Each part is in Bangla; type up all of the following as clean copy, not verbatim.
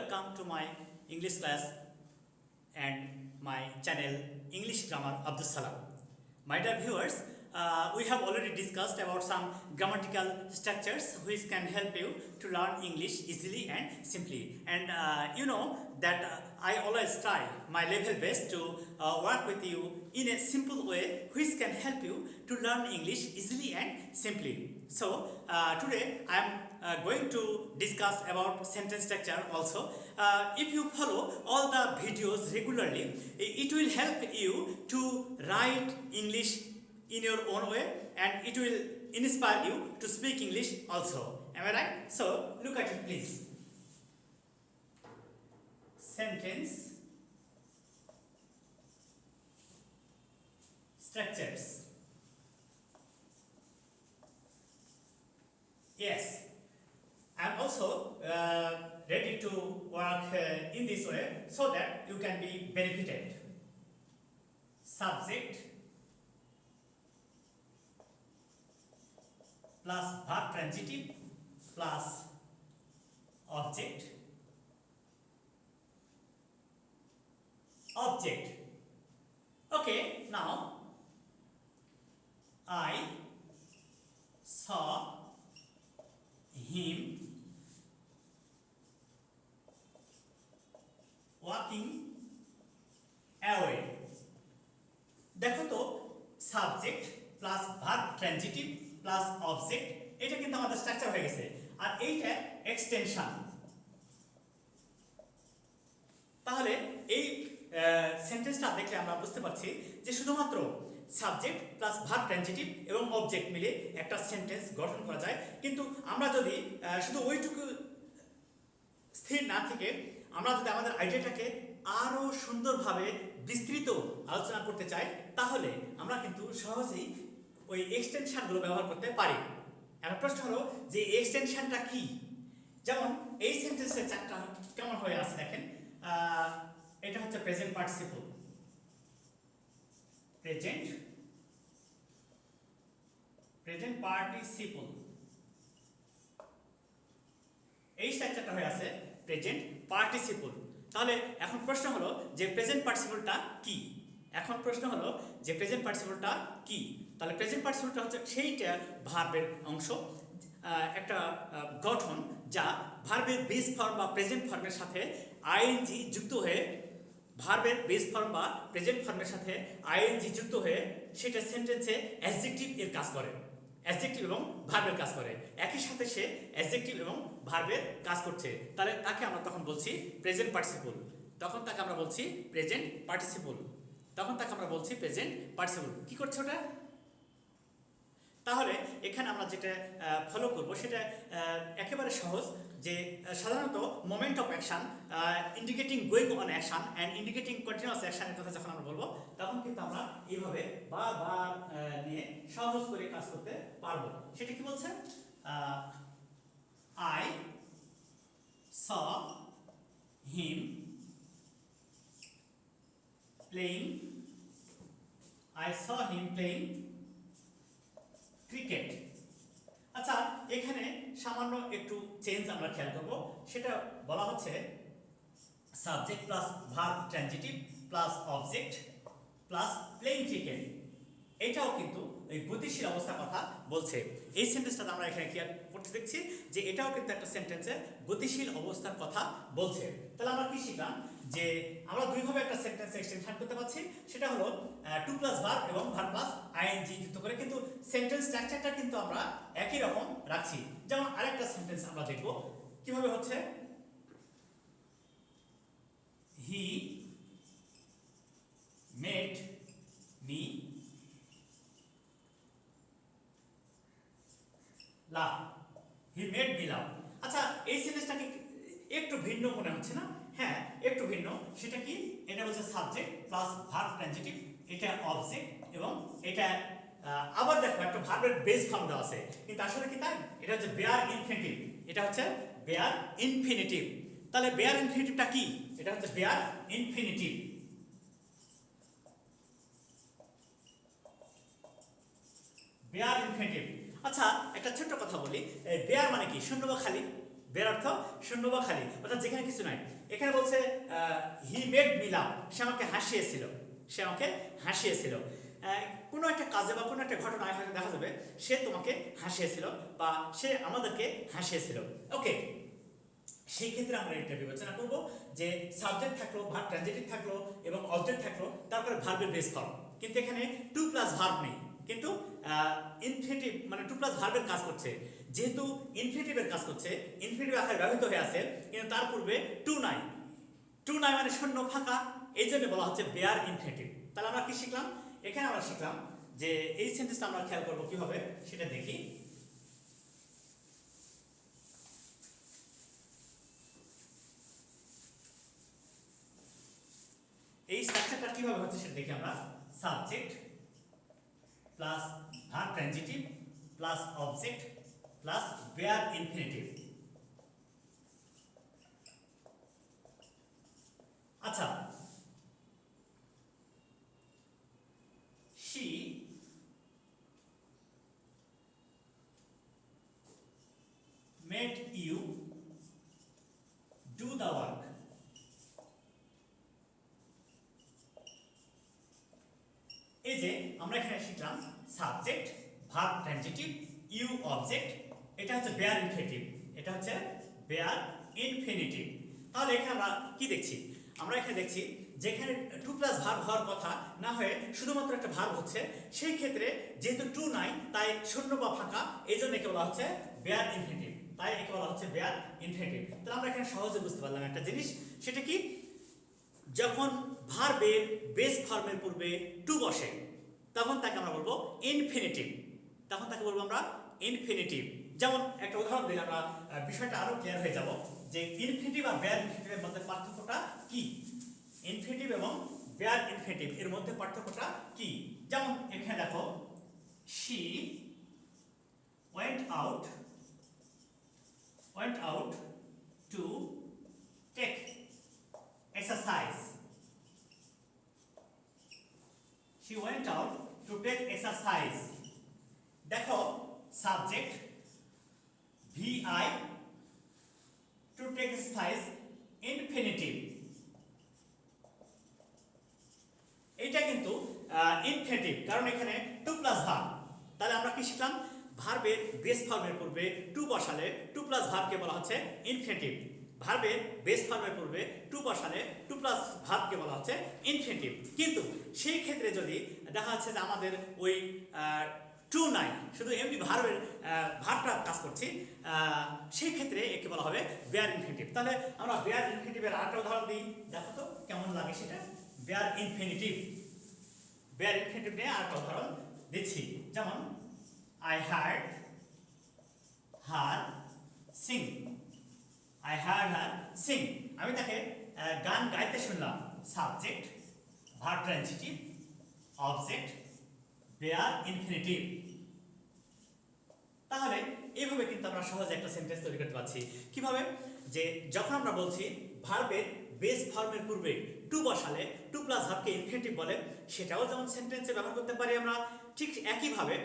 welcome to my English class and my channel English Grammar Abdul Salam. My dear viewers, we have already discussed about some grammatical structures which can help you to learn English easily and simply. And you know that I always try my level best to work with you in a simple way which can help you to learn English easily and simply. So today I am going to discuss about sentence structure also. If you follow all the videos regularly, it will help you to write English in your own way and it will inspire you to speak English also. Am I right? So look at it please. Sentence structures. Yes, I am also ready to work in this way so that you can be benefited. Subject plus verb transitive plus object. Okay, now I saw him walking away. দেখো তো subject plus verb transitive plus object এটা কিন্তু আমাদের স্ট্রাকচার হয়ে গেছে আর এইটা এক্সটেনশন। তাহলে এই সেন্টেন্সটা দেখলে আমরা বুঝতে পারছি যে শুধুমাত্র সাবজেক্ট প্লাস ভার্ব ট্রানজিটিভ এবং অবজেক্ট মিলে একটা সেন্টেন্স গঠন করা যায়, কিন্তু আমরা যদি শুধু ওইটুকু স্থির না থেকে আমরা যদি আমাদের আইডিয়াটাকে আরও সুন্দরভাবে বিস্তৃত আলোচনা করতে চাই তাহলে আমরা কিন্তু সহজেই ওই এক্সটেনশনগুলো ব্যবহার করতে পারি। এখন প্রশ্ন হলো যে এক্সটেনশনটা কি? যেমন এই সেন্টেন্সের চারটা কেমন হয়ে আছে দেখেন। এটা হচ্ছে প্রেজেন্ট পার্টিসিপল, প্রেজেন্ট পার্টিসিপল এই স্ট্রাকচারটা হয়ে আছে প্রেজেন্ট পার্টিসিপল। তাহলে এখন প্রশ্ন হলো যে প্রেজেন্ট পার্টিসিপলটা কি? তাহলে প্রেজেন্ট পার্টিসিপলটা হচ্ছে সেইটা ভার্বের অংশ, একটা গঠন যা ভার্বের বেস ফর্ম বা প্রেজেন্ট ফর্মের সাথে আইএনজি যুক্ত হয়ে সেটা সেন্টেন্সে অ্যাডজেক্টিভ এর কাজ করে, অ্যাডজেক্টিভ এবং ভার্বের কাজ করে। একই সাথে সে অ্যাডজেক্টিভ এবং ভার্বের কাজ করছে, তাহলে তাকে আমরা তখন বলছি প্রেজেন্ট পার্টিসিপল। কি করছে ওটা? তাহলে এখানে আমরা যেটা ফলো করব সেটা একেবারে সহজ, যে সাধারণত moment of action indicating going on action and indicating continuous অ্যাকশনের কথা যখন আমরা বলবো তখন কিন্তু আমরা এইভাবে বা নিয়ে সহজ করে কাজ করতে পারবো। সেটা কি বলছে? I saw him playing cricket. আচ্ছা, এখানে সামান্য একটু চেঞ্জ আমরা খেয়াল করব, সেটা বলা হচ্ছে subject plus verb transitive plus object plus playing cricket. এটাও কিন্তু এই গতিশীল অবস্থার কথা বলছে। এই সেন্টেন্সটা আমরা এখানে খেয়াল করতে দেখছি যে এটাও কিন্তু একটা সেন্টেন্সে গতিশীল অবস্থার কথা বলছে। তাহলে আমরা কি শিখলাম? যে আমরা দুইভাবে একটা সেন্টেন্স এক্সটেনশন করতে পারছি, সেটা হলো টু প্লাস ভার্ব এবং ভার্ব প্লাস আইএনজি যুক্ত করে, কিন্তু সেন্টেন্স স্ট্রাকচারটা কিন্তু আমরা একই রকম রাখছি। যেমন আরেকটা সেন্টেন্স আমরা দেখব কিভাবে হচ্ছে। হি মেড মি লাভ। আচ্ছা, এই সেন্টেন্সটাকে একটু ভিন্ন মনে হচ্ছে না? হ্যাঁ, একটু ভিন্ন। সেটা কি? এটা হচ্ছে সাবজেক্ট প্লাস ভার্ব ট্রানজিটিভ, এটা অবজেক্ট এবং এটা আবার দেখো একটা ভার্বের বেস ফর্ম দেওয়া আছে, কিন্তু আসলে কি তাই? এটা হচ্ছে বেয়ার ইনফিনিটিভ। তাহলে বেয়ার ইনফিনিটিভটা কি? এটা হচ্ছে বেয়ার ইনফিনিটিভ। আচ্ছা, একটা ছোট্ট কথা বলি, বেয়ার মানে কি? শূন্য বা খালি? বের অর্থ শূন্য বা খালি, অর্থাৎ যেখানে কিছু নাই। এখানে বলছে হি মেড মি লাভ, সে আমাকে হাসিয়েছিল, সে আমাকে হাসিয়েছিল। কোনো একটা কাজে বা কোনো একটা ঘটনায় হয়তো দেখা যাবে সে তোমাকে হাসিয়েছিল বা সে আমাদেরকে হাসিয়েছিল। ওকে, সেই ক্ষেত্রে আমরা এটা বিবেচনা করব যে সাবজেক্ট থাকলো, ভার্ব ট্রানজিটিভ থাকলো এবং অবজেক্ট থাকলো, তারপরে ভার্বের বেস ফর্ম। কিন্তু এখানে টু প্লাস ভার্ব নেই, কিন্তু ইনফিনিটিভ মানে টু প্লাস ভার্বের কাজ করছে। যেহেতু ইনফিনিটিভের কাজ করছে, ইনফিনিটিভ আকারে ব্যবহৃত হয়ে আছে, কিন্তু তার পূর্বে টু নাই, টু নাই মানে শূন্য ফাঁকা, এই জন্য বলা হচ্ছে বেয়ার ইনফিনিটিভ। তাহলে আমরা কি শিখলাম? এখানে আমরা শিখলাম যে এই সেন্টেন্সটা আমরা খেয়াল করবো কিভাবে সেটা দেখি। এই স্ট্রাকচারটা কিভাবে হচ্ছে সেটা দেখি আমরা। Subject plus verb transitive plus object plus bare infinitive. আচ্ছা, she made you do the work. এই যে আমরা এখানে শিখলাম subject, verb transitive, you object, এটা হচ্ছে বেয়ার ইনফিনিটিভ, এটা হচ্ছে বেয়ার ইনফিনিটিভ। তাহলে এখানে আমরা কি দেখছি? আমরা এখানে দেখছি যেখানে টু প্লাস ভার্ব হওয়ার কথা না হয়ে শুধুমাত্র একটা ভার্ব হচ্ছে, সেই ক্ষেত্রে যেহেতু টু নাই তাই শূন্য বা ফাঁকা, এই জন্য একে বলা হচ্ছে বেয়ার ইনফিনিটিভ, তাই একে বলা হচ্ছে বেয়ার ইনফিনিটিভ। তাহলে আমরা এখানে সহজে বুঝতে পারলাম একটা জিনিস, সেটা কি? যখন ভার্বের বেস ফর্মের পূর্বে টু বসে তখন তাকে আমরা বলবো ইনফিনিটিভ, তখন তাকে বলবো আমরা ইনফিনিটিভ। যেমন একটা উদাহরণ দিলে আমরা বিষয়টা আরো ক্লিয়ার হয়ে যাব যে ইনফিনিটিভ আর বেয়ার ইনফিনিটিভের মধ্যে পার্থক্যটা কি, ইনফিনিটিভ এবং বেয়ার ইনফিনিটিভ এর মধ্যে পার্থক্যটা কি। যেমন এখানে দেখো, she went out to take exercise. She went out to take exercise. দেখো subject vi to take exercise infinitive, এটা কিন্তু ইনফিনিটিভ, কারণ এখানে টু প্লাস ভার্ব। তাহলে আমরা কি শিখলাম? ভার্বের বেস ফর্মের পূর্বে টু বসালে টু প্লাস ভার্বকে বলা হচ্ছে ইনফিনিটিভ, ভার্বের বেস ফর্মের পূর্বে টু বসালে টু প্লাস ভার্বকে বলা হচ্ছে ইনফিনিটিভ। কিন্তু সেই ক্ষেত্রে যদি দেখা যাচ্ছে যে আমাদের ওই টু নাই, শুধু এমনি ভার্বের ভার্বটা কাজ করছি, সেই ক্ষেত্রে একে বলা হবে বেয়ার ইনফিনিটিভ। তাহলে আমরা বেয়ার ইনফিনিটিভের আরেকটা উদাহরণ দিই, দেখো তো কেমন লাগে সেটা। বেয়ার ইনফিনিটিভ, বেয়ার ইনফিনিটিভ নিয়ে আরেকটা উদাহরণ দিচ্ছি। যেমন I heard her sing. I heard her sing. আমি তাকে গান গাইতে শুনলাম। Subject, verb transitive, object, bare infinitive. তাহলে এইভাবে কিন্তু আমরা সহজে একটা সেন্টেন্স তৈরি করতে পারছি। কিভাবে? যে যখন আমরা বলছি ভার্বের বেস ফর্মের পূর্বে টু বসালে টু প্লাস ভার্বকে ইনফিনিটিভ বলে, সেটাও যেমন সেন্টেন্সে ব্যবহার করতে পারি আমরা, ঠিক একইভাবে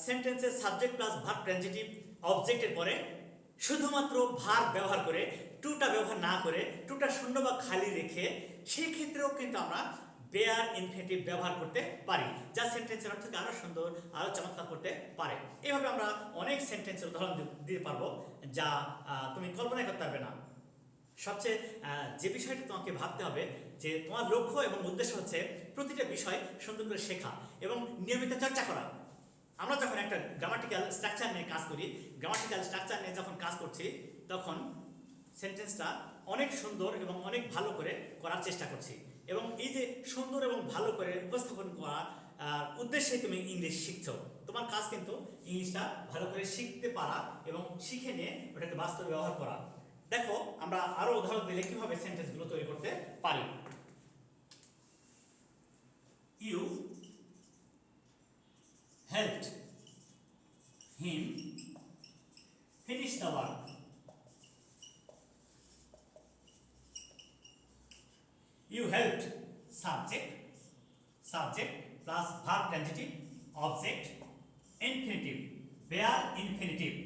সেন্টেন্সের সাবজেক্ট প্লাস ভার্ব ট্রানজিটিভ অবজেক্টের পরে শুধুমাত্র ভার্ব ব্যবহার করে, টুটা ব্যবহার না করে, টুটা শূন্য বা খালি রেখে, সেই ক্ষেত্রেও কিন্তু আমরা বেয়ার ইনফিনিটিভ ব্যবহার করতে পারি, যা সেন্টেন্সের অর্থকে আরো সুন্দর, আরো চমৎকার করতে পারে। এইভাবে আমরা অনেক সেন্টেন্সের উদাহরণ দিতে পারবো যা তুমি কল্পনা করতে পারবে না। সবচেয়ে যে বিষয়টি তোমাকে ভাবতে হবে যে তোমার লক্ষ্য এবং উদ্দেশ্য হচ্ছে প্রতিটা বিষয় সুন্দর করে শেখা এবং নিয়মিত চর্চা করা। আমরা যখন একটা গ্রামাটিক্যাল স্ট্রাকচার নিয়ে কাজ করি, গ্রামাটিক্যাল স্ট্রাকচার নিয়ে যখন কাজ করছি, তখন সেন্টেন্সটা অনেক সুন্দর এবং অনেক ভালো করে করার চেষ্টা করছি। এবং এই যে সুন্দর এবং ভালো করে উপস্থাপন করা উদ্দেশ্যে তুমি ইংলিশ শিখছো, তোমার কাজ কিন্তু ইংলিশটা ভালো করে শিখতে পারা এবং শিখে নিয়ে ওটাকে বাস্তবে ব্যবহার করা। দেখো আমরা আরো উদাহরণ দিলে কিভাবে সেন্টেন্সগুলো তৈরি করতে পারি। You helped him finish the work. You helped subject plus verb transitive, object, infinitive, bare infinitive.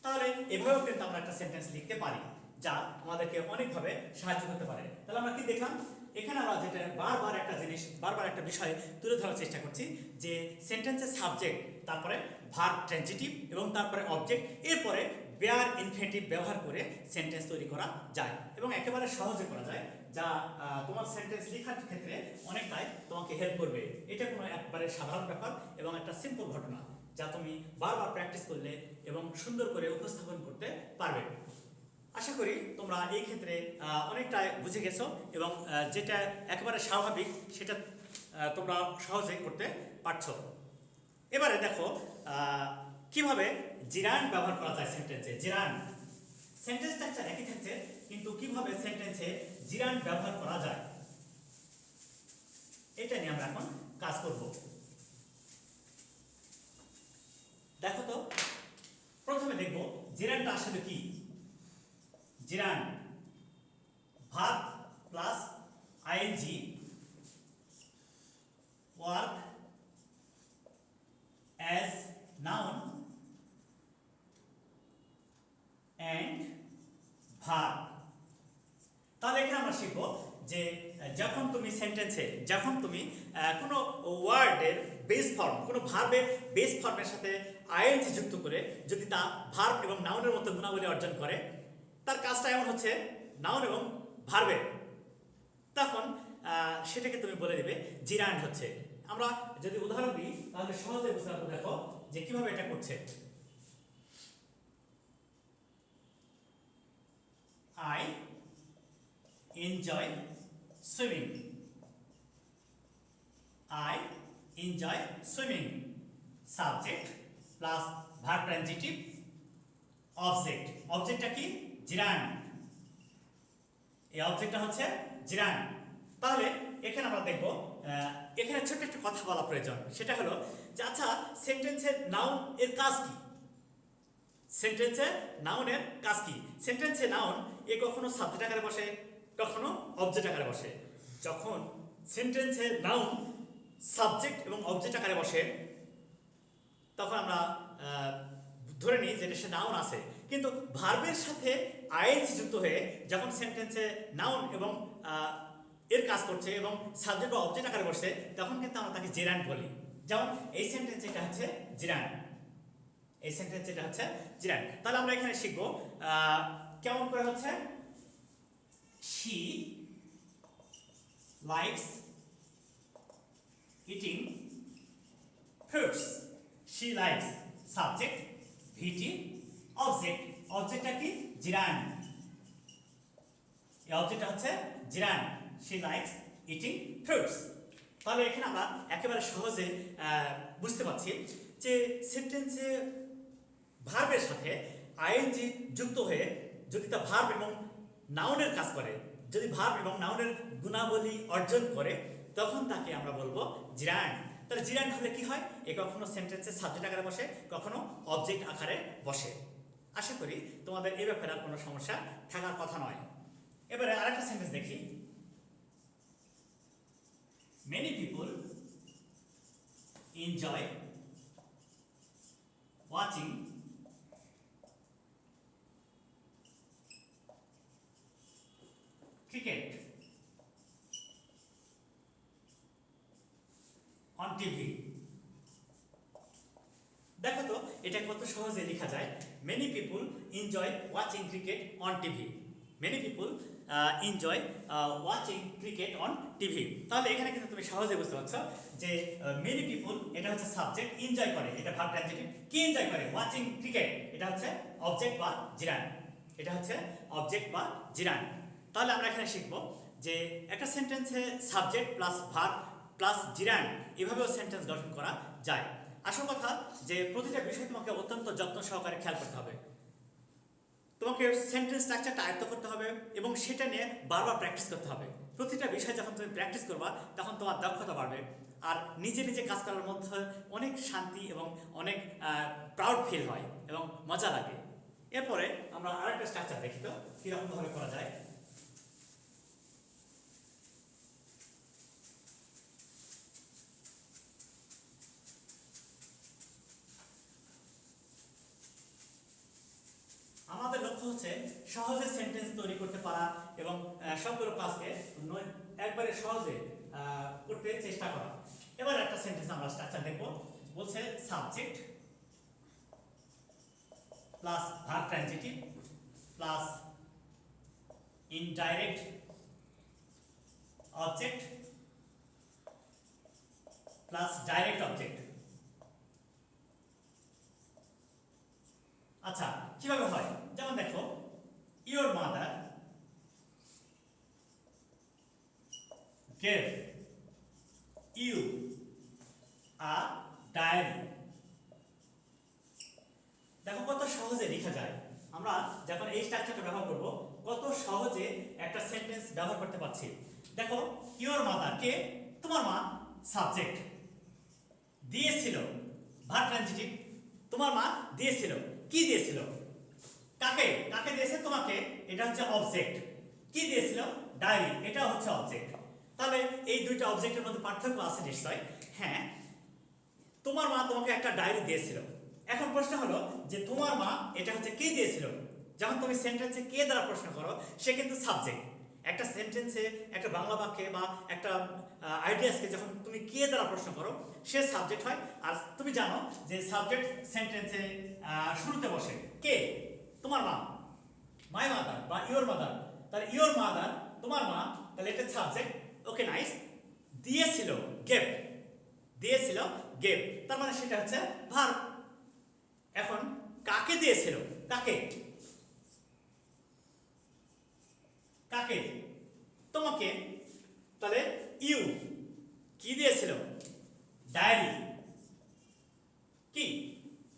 তাহলে এভাবেও কিন্তু আমরা একটা সেন্টেন্স লিখতে পারি যা আমাদেরকে অনেকভাবে সাহায্য করতে পারে। তাহলে আমরা কি দেখলাম, এখানে আমরা যেটা বারবার একটা জিনিস, বারবার একটা বিষয় তুলে ধরার চেষ্টা করছি যে সেন্টেন্সের সাবজেক্ট, তারপরে ভার্ব ট্রানজিটিভ এবং তারপরে অবজেক্ট, এরপরে বেয়ার ইনফিনিটিভ ব্যবহার করে সেন্টেন্স তৈরি করা যায় এবং একেবারে সহজে করা যায়, যা তোমার সেন্টেন্স লেখার ক্ষেত্রে অনেকটাই তোমাকে হেল্প করবে। এটা কোনো একবারে সাধারণ ব্যাপার এবং একটা সিম্পল ঘটনা যা তুমি বারবার প্র্যাকটিস করলে এবং সুন্দর করে উপস্থাপন করতে পারবে। আশা করি তোমরা এই ক্ষেত্রে অনেকটা বুঝে গেছো এবং যেটা একেবারে স্বাভাবিক সেটা তোমরা সহজে করতে পারছো। এবারে দেখো কিভাবে জিরান ব্যবহার করা যায় সেন্টেন্সে। জিরান সেন্টেন্স স্ট্রাকচার একই থাকছে, কিন্তু কিভাবে সেন্টেন্সে জিরান ব্যবহার করা যায় এটা নিয়ে আমরা এখন কাজ করব। দেখো তো, প্রথমে দেখব জিরানটা আসলে কি। Gerund verb plus ING, work as noun and verb। তাহলে এখানে আমরা শিখবো যে যখন তুমি সেন্টেন্সে, যখন তুমি কোনো ওয়ার্ডের বেস ফর্ম, কোনো ভার্বের বেস ফর্মের সাথে আইএনজি যুক্ত করে যদি তা ভার্ব এবং নাউনের মতো গুণাবলী অর্জন করে, তার কাজটা এমন হচ্ছে নাউন এবং ভার্বের, তখন সেটাকে তুমি বলে দেবে জিরান হচ্ছে। আমরা যদি উদাহরণ দিই তাহলে সহজে বুঝতে পারবো। দেখো যে কিভাবে এটা করছে। I enjoy swimming. I enjoy swimming. Subject plus verb transitive, object. অবজেক্টটা কি? জিরান। এই অবজেক্টটা হচ্ছে জিরান। তাহলে এখানে আমরা দেখব, এখানে ছোট্ট একটা কথা বলা প্রয়োজন। সেটা হলো যে আচ্ছা, সেন্টেন্সের নাউন এর কাজ কি? সেন্টেন্সের নাউনের কাজ কি? সেন্টেন্সে নাউন এ কখনো সাবজেক্ট আকারে বসে, কখনো অবজেক্ট আকারে বসে। যখন সেন্টেন্সে নাউন সাবজেক্ট এবং অবজেক্ট আকারে বসে, তখন আমরা ধরে নিই যে সে নাউন আছে, কিন্তু ভার্বের সাথে আইএনজি যুক্ত হয়ে যখন সেন্টেন্সে নাউন এবং এর কাজ করছে এবং সাবজেক্ট বা অবজেক্ট আকারে বসে, তখন কিন্তু আমরা তাকে জিরান বলি। যেমন এই সেন্টেন্স এটা হচ্ছে জিরান, এই সেন্টেন্স এটা হচ্ছে জিরান। তাহলে আমরা এখানে শিখবো কেমন করে হচ্ছে। She likes eating fruits. She likes subject, V T object. অবজেক্টটা কি? জিরান। এই অবজেক্টটা হচ্ছে gerund. She likes eating fruits. তাহলে এখানে আমরা একেবারে সহজে বুঝতে পারছি যে সেন্টেন্সে ভার্বের সাথে আইএনজি যুক্ত হয়ে যদি তা ভার্ব এবং নাউনের কাজ করে, যদি ভার্ব এবং নাউনের গুণাবলী অর্জন করে, তখন তাকে আমরা বলবো জিরান। তাহলে জিরান হলে কি হয়? এ কখনো সেন্টেন্সের সাবজেক্ট আকারে বসে, কখনো অবজেক্ট আকারে বসে। আশা করি তোমাদের এই ব্যাপারে আর কোনো সমস্যা থাকার কথা নয়। এবারে আরেকটা সেন্টেন্স দেখি। Many people enjoy watching cricket on TV. দেখো তো এটা কত সহজে লেখা যায়। Many people enjoy watching cricket on TV. Many people enjoy watching cricket on TV. তাহলে এখানে কিন্তু তুমি সহজে বুঝতে পারছো যে many people এটা হচ্ছে সাবজেক্ট, এনজয় করে এটা ভার্ব ট্রানজিটিভ। কি এনজয় করে? ওয়াচিং ক্রিকেট, এটা হচ্ছে অবজেক্ট বা জিরান। এটা হচ্ছে অবজেক্ট বা জিরান। তাহলে আমরা এখানে শিখব যে একটা সেন্টেন্সে সাবজেক্ট প্লাস ভার্ব প্লাস জিরান এভাবেও সেন্টেন্স গঠন করা যায়। আসল কথা যে প্রতিটা বিষয় তোমাকে অত্যন্ত যত্ন সহকারে খেয়াল করতে হবে। তোমাকে সেন্টেন্স স্ট্রাকচারটা আয়ত্ত করতে হবে এবং সেটা নিয়ে বারবার প্র্যাকটিস করতে হবে। প্রতিটা বিষয় যখন তুমি প্র্যাকটিস করবা, তখন তোমার দক্ষতা বাড়বে আর নিজে নিজে কাজ করার মধ্যে অনেক শান্তি এবং অনেক প্রাউড ফিল হয় এবং মজা লাগে। এরপরে আমরা আরেকটা স্ট্রাকচার দেখি তো কীরকমভাবে করা যায়। হচ্ছে সহজে সেন্টেন্স তৈরি করতে পারা এবং সবগুলো কাজকে একবারে সহজে করতে চেষ্টা করা। এবার একটা সেন্টেন্স আমরা স্ট্রাকচার দেখব। বলছে subject plus verb transitive plus indirect object plus direct object. আচ্ছা, কিভাবে হয়? যেমন দেখো, your mother gave you a diary। দেখো কত সহজে লেখা যায়। আমরা যখন এই স্ট্রাকচারটা ব্যবহার করব, কত সহজে একটা সেন্টেন্স ব্যবহার করতে পারছি। দেখো, ইওর মাদার কে? তোমার মা। সাবজেক্ট দিয়েছিল, ভার্ব ট্রানজিটিভ, তোমার মা দিয়েছিল। কি দিয়েছিল? কাকে? কাকে দিয়েছে? তোমাকে। এটা হচ্ছে অবজেক্ট। কি দিয়েছিল? ডায়েরি। এটা হচ্ছে অবজেক্ট। তাহলে এই দুইটা অবজেক্টের মধ্যে পার্থক্য আছে নিশ্চয়। হ্যাঁ, তোমার মা তোমাকে একটা ডায়েরি দিয়েছিল। এখন প্রশ্ন হলো যে তোমার মা এটা হচ্ছে কে দিয়েছিল? যখন তুমি সেন্টেন্সে কে দ্বারা প্রশ্ন করো, সে কিন্তু সাবজেক্ট। একটা সেন্টেন্সে, একটা বাংলা বাক্যে বা একটা আইডিয়াসকে যখন তুমি কে দ্বারা প্রশ্ন করো, সে সাবজেক্ট হয়। আর তুমি জানো যে সাবজেক্ট সেন্টেন্সে শুরুতে বসে। কে? তোমার মা। মাই মাদার বা ইওর মাদার। তাহলে ইওর মাদার, তোমার মা, তাহলে এটা সাবজেক্ট। ওকে, নাইস। দিয়েছিল, গেভ। দিয়েছিল, গেভ, তার মানে সেটা হচ্ছে ভার্ব। এখন কাকে দিয়েছিল? কাকে? কাকে? তোমাকে। তাহলে ইউ। কি দিয়েছিল? ডায়েরি। কি?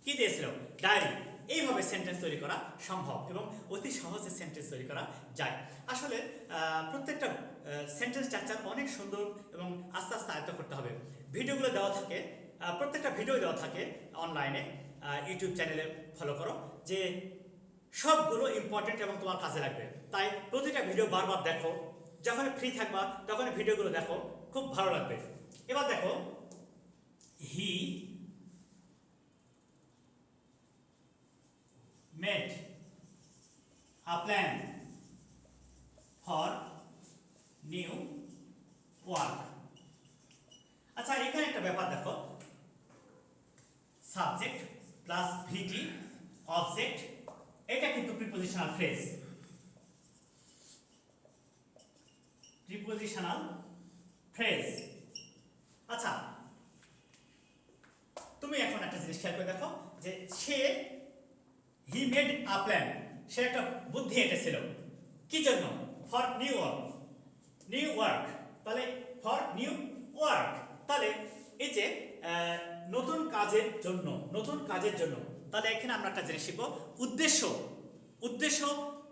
কি দিয়েছিল? ডায়েরি। এইভাবে সেন্টেন্স তৈরি করা সম্ভব এবং অতি সহজে সেন্টেন্স তৈরি করা যায়। আসলে প্রত্যেকটা সেন্টেন্স স্ট্রাকচার অনেক সুন্দর এবং আস্তে আস্তে আয়ত্ত করতে হবে। ভিডিওগুলো দেওয়া থাকে, প্রত্যেকটা ভিডিও দেওয়া থাকে অনলাইনে, ইউটিউব চ্যানেলে ফলো করো, যে সবগুলো ইম্পর্টেন্ট এবং তোমার কাজে লাগবে। তাই প্রতিটা ভিডিও বারবার দেখো। যখন ফ্রি থাকবা তখন ভিডিওগুলো দেখো, খুব ভালো লাগবে। এবার দেখো, হি made a plan for new work। আচ্ছা, এখানে একটা ব্যাপার দেখো, সাবজেক্ট প্লাস ভিটি অবজেক্ট, এটা কিন্তু প্রিপোজিশনাল ফ্রেজ। Prepositional phrase. আচ্ছা, তুমি এখন একটা জিনিস খেয়াল করে দেখো যে সে, হি মেড আ প্ল্যান, সে একটা বুদ্ধি এঁটেছিল। কি জন্য? For new work. New work, তাহলে ফর নিউ ওয়ার্ক, তাহলে এই যে নতুন কাজের জন্য, নতুন কাজের জন্য। তাহলে এখানে আমরা একটা জিনিস শিখবো, উদ্দেশ্য। উদ্দেশ্য,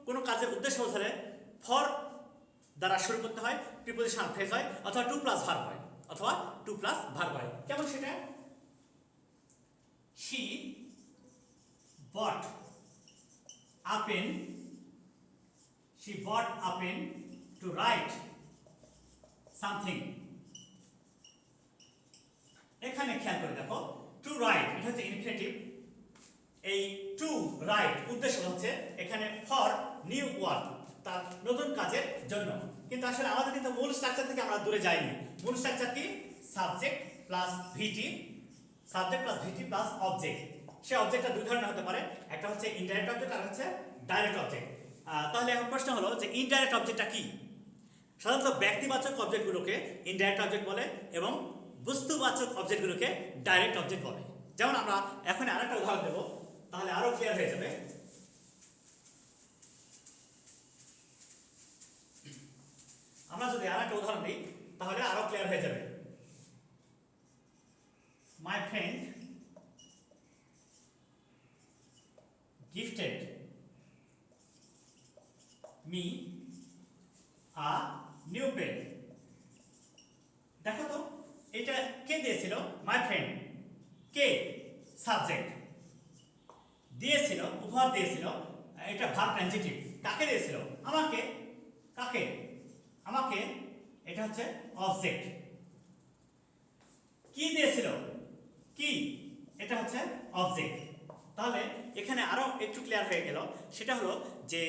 কোনো কাজের উদ্দেশ্য বোঝালে ফর দ্বারা শুরু করতে হয়, প্রিপোজিশনাল ফ্রেজ হয়, অথবা টু প্লাস ভার্ব হয়, অথবা টু প্লাস ভার্ব হয়। কেমন সেটা? She bought a pen, she bought a pen to write something। এখানে খেয়াল করে দেখো, টু রাইট এটা হচ্ছে ইনফিনিটিভ। এই টু রাইট উদ্দেশ্য হচ্ছে এখানে ফর নিউ ওয়ার্ক, তার নতুন কাজের জন্য। কিন্তু আসলে আমাদের কিন্তু মূল স্ট্রাকচার থেকে আমরা দূরে যাইনি। মূল স্ট্রাকচার কি? সাবজেক্ট প্লাস ভিটি, সাবজেক্ট প্লাস ভিটি প্লাস অবজেক্ট। সে অবজেক্টটা দুই ধরনের হতে পারে, একটা হচ্ছে ইনডাইরেক্ট অবজেক্ট আর হচ্ছে ডাইরেক্ট অবজেক্ট। তাহলে এখন প্রশ্ন হলো যে ইনডাইরেক্ট অবজেক্টটা কি? সাধারণত ব্যক্তিবাচক অবজেক্টগুলোকে ইনডাইরেক্ট অবজেক্ট বলে এবং বস্তুবাচক অবজেক্টগুলোকে ডাইরেক্ট অবজেক্ট বলে। যেমন আমরা এখন আরেকটা উদাহরণ দেবো, তাহলে আরো ক্লিয়ার হয়ে যাবে। আমরা যদি আরেকটা উদাহরণ দিই তাহলে আরো ক্লিয়ার হয়ে যাবে। My friend gifted me a new pen। দেখো তো, এটা কে দিয়েছিল? My friend. কে? সাবজেক্ট। দিয়েছিল, উপহার দিয়েছিল, এটা ভার্ব ট্রানজিটিভ। কাকে দিয়েছিল? আমাকে। কাকে? আমাকে, এটা হচ্ছে অবজেক্ট। কি দিয়েছিল? কি, এটা হচ্ছে অবজেক্ট। তাহলে এখানে আরো একটু ক্লিয়ার হয়ে গেল, সেটা হলো যে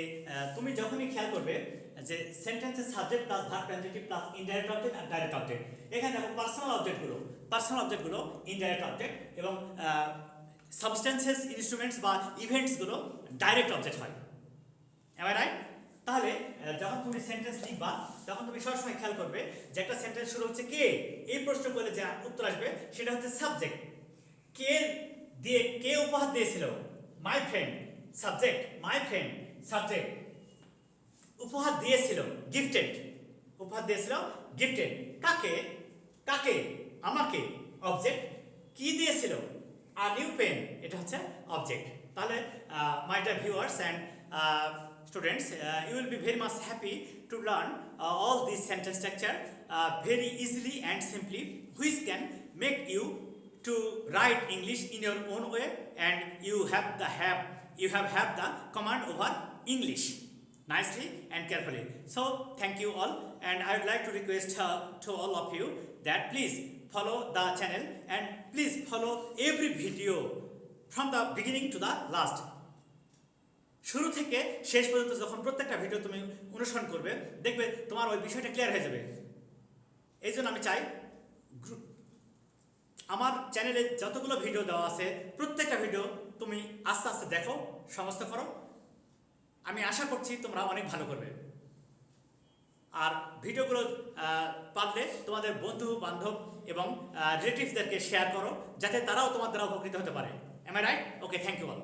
তুমি যখনই খেয়াল করবে যে সেন্টেন্সের subject plus verb transitive plus indirect object আর ডাইরেক্ট অবজেক্ট, এখানে দেখো পার্সোনাল অবজেক্টগুলো ইনডাইরেক্ট অবজেক্ট এবং সাবস্টেন্সেস ইনস্ট্রুমেন্টস বা ইভেন্টসগুলো ডাইরেক্ট অবজেক্ট হয়। Am I right? তাহলে যখন তুমি সেন্টেন্স লিখবা তখন তুমি সবসময় খেয়াল করবে যে একটা সেন্টেন্স শুরু হচ্ছে কে, এই প্রশ্ন করলে যে উত্তর আসবে সেটা হচ্ছে সাবজেক্ট। কে উপহার দিয়েছিল? My friend. Subject my friend, subject. উপহার দিয়েছিল গিফটেড, উপহার দিয়েছিল গিফটেড। কাকে? আমাকে, অবজেক্ট। কি দিয়েছিল? আ নিউ পেন, এটা হচ্ছে অবজেক্ট। তাহলে my dear viewers and students, you will be very much happy to learn all these sentence structure very easily and simply, which can make you to write English in your own way, and you have the command over English nicely and carefully. So thank you all, and I would like to request to all of you that please follow the channel and please follow every video from the beginning to the last. শুরু থেকে শেষ পর্যন্ত যখন প্রত্যেকটা ভিডিও তুমি অনুসরণ করবে দেখবে তোমার ওই বিষয়টা ক্লিয়ার হয়ে যাবে। এই জন্য আমি চাই আমার চ্যানেলে যতগুলো ভিডিও দেওয়া আছে প্রত্যেকটা ভিডিও তুমি আস্তে আস্তে দেখো, সমস্ত করো। আমি আশা করছি তোমরা অনেক ভালো করবে। আর ভিডিওগুলো পারলে তোমাদের বন্ধু বান্ধব এবং রিলেটিভসদেরকে শেয়ার করো, যাতে তারাও তোমার দ্বারা উপকৃত হতে পারে। Am I right? Okay, thank you all.